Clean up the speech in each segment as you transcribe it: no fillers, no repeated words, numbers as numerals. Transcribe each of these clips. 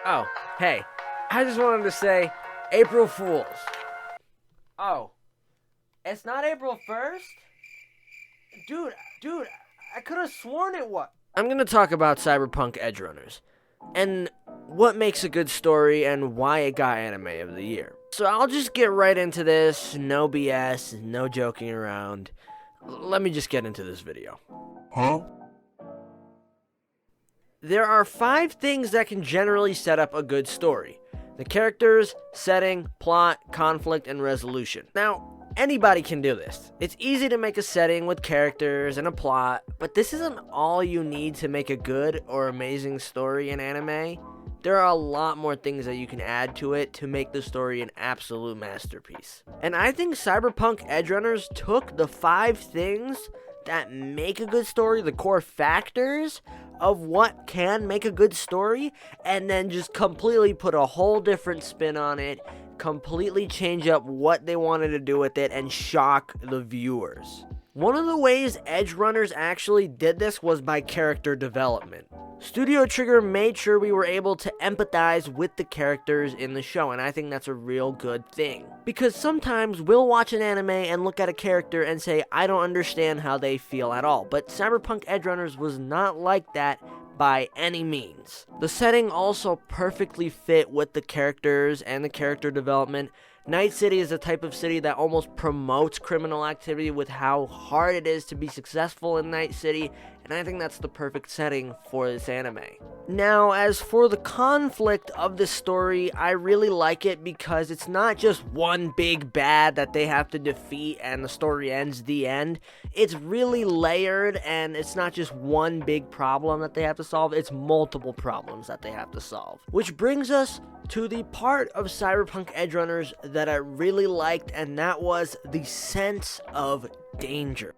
Oh, hey, I just wanted to say April Fools. Oh, it's not April 1st? Dude, I could have sworn it was. I'm going to talk about Cyberpunk Edgerunners and what makes a good story and why it got Anime of the Year. So I'll just get right into this, no BS, no joking around. Let me just get into this video. There are 5 things that can generally set up a good story: the characters, setting, plot, conflict, and resolution. Now, anybody can do this. It's easy to make a setting with characters and a plot, but this isn't all you need to make a good or amazing story in anime. There are a lot more things that you can add to it to make the story an absolute masterpiece. And I think Cyberpunk Edgerunners took the 5 things that make a good story, the core factors of what can make a good story, and then just completely put a whole different spin on it, completely change up what they wanted to do with it, and shock the viewers. One of the ways Edgerunners actually did this was by character development. Studio Trigger made sure we were able to empathize with the characters in the show, and I think that's a real good thing. Because sometimes we'll watch an anime and look at a character and say, I don't understand how they feel at all. But Cyberpunk Edgerunners was not like that by any means. The setting also perfectly fit with the characters and the character development. Night City is a type of city that almost promotes criminal activity with how hard it is to be successful in Night City, and I think that's the perfect setting for this anime. Now, as for the conflict of the story, I really like it because it's not just one big bad that they have to defeat and the story ends the end. It's really layered, and it's not just one big problem that they have to solve, it's multiple problems that they have to solve. Which brings us to the part of Cyberpunk Edgerunners that I really liked, and that was the sense of danger.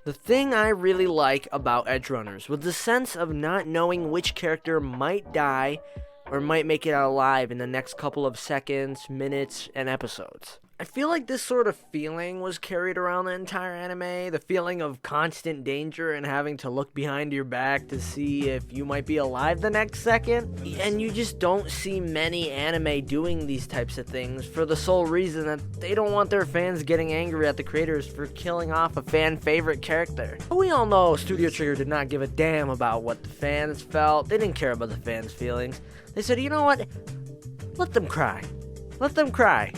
The thing I really like about Edgerunners was the sense of not knowing which character might die or might make it out alive in the next couple of seconds, minutes, and episodes. I feel like this sort of feeling was carried around the entire anime, the feeling of constant danger and having to look behind your back to see if you might be alive the next second. And you just don't see many anime doing these types of things for the sole reason that they don't want their fans getting angry at the creators for killing off a fan favorite character. But we all know Studio Trigger did not give a damn about what the fans felt. They didn't care about the fans' feelings. They said, you know what? Let them cry. Let them cry.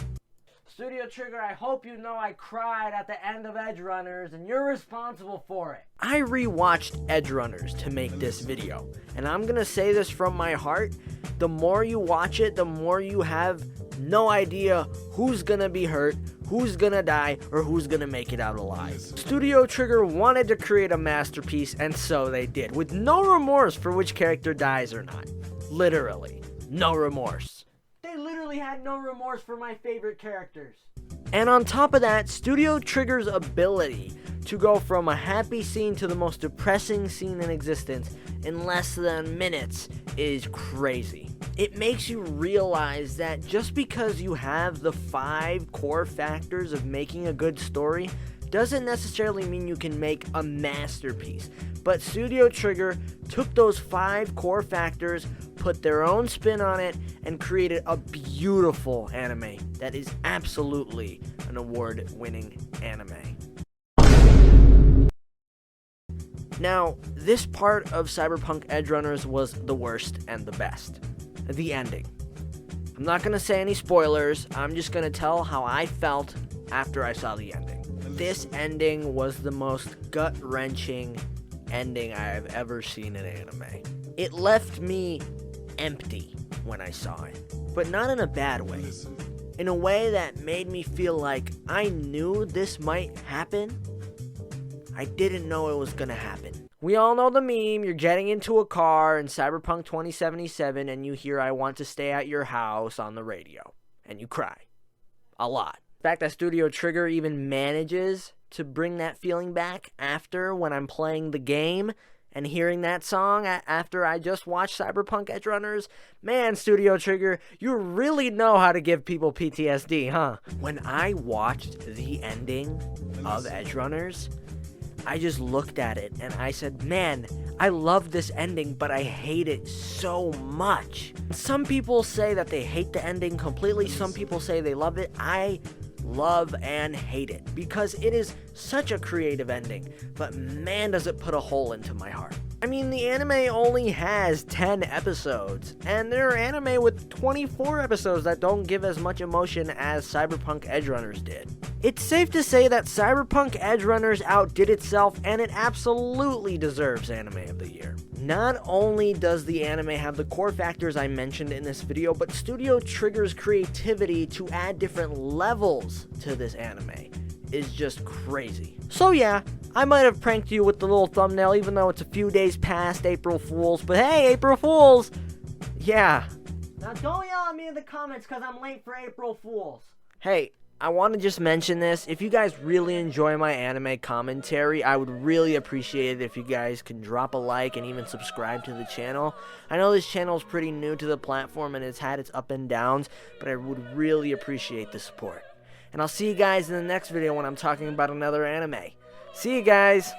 Studio Trigger, I hope you know I cried at the end of Edgerunners, and you're responsible for it. I rewatched Edgerunners to make this video, and I'm gonna say this from my heart. The more you watch it, the more you have no idea who's gonna be hurt, who's gonna die, or who's gonna make it out alive. Studio Trigger wanted to create a masterpiece, and so they did, with no remorse for which character dies or not. Literally, no remorse. They literally had no remorse for my favorite characters. And on top of that, Studio Trigger's ability to go from a happy scene to the most depressing scene in existence in less than minutes is crazy. It makes you realize that just because you have the 5 core factors of making a good story doesn't necessarily mean you can make a masterpiece. But Studio Trigger took those 5 core factors, put their own spin on it, and created a beautiful anime that is absolutely an award-winning anime. Now, this part of Cyberpunk Edgerunners was the worst and the best. The ending. I'm not going to say any spoilers, I'm just going to tell how I felt after I saw the ending. This ending was the most gut-wrenching ending I have ever seen in anime. It left me empty when I saw it, but not in a bad way. In a way that made me feel like I knew this might happen. I didn't know it was gonna happen. We all know the meme, you're getting into a car in Cyberpunk 2077 and you hear I want to stay at your house on the radio, and you cry. A lot. The fact that Studio Trigger even manages to bring that feeling back after when I'm playing the game and hearing that song after I just watched Cyberpunk Edgerunners, man, Studio Trigger, you really know how to give people PTSD, huh? When I watched the ending of Edgerunners, I just looked at it and I said, man, I love this ending, but I hate it so much. Some people say that they hate the ending completely. Some people say they love it. I love and hate it because it is such a creative ending, but man, does it put a hole into my heart. I mean, the anime only has 10 episodes, and there are anime with 24 episodes that don't give as much emotion as Cyberpunk Edgerunners did. It's safe to say that Cyberpunk Edgerunners outdid itself, and it absolutely deserves Anime of the Year. Not only does the anime have the core factors I mentioned in this video, but Studio Trigger's creativity to add different levels to this anime is just crazy. So yeah, I might have pranked you with the little thumbnail even though it's a few days past April Fools, but hey, April Fools! Yeah. Now don't yell at me in the comments because I'm late for April Fools. Hey, I want to just mention this. If you guys really enjoy my anime commentary, I would really appreciate it if you guys can drop a like and even subscribe to the channel. I know this channel is pretty new to the platform and it's had its up and downs, but I would really appreciate the support. And I'll see you guys in the next video when I'm talking about another anime. See you guys!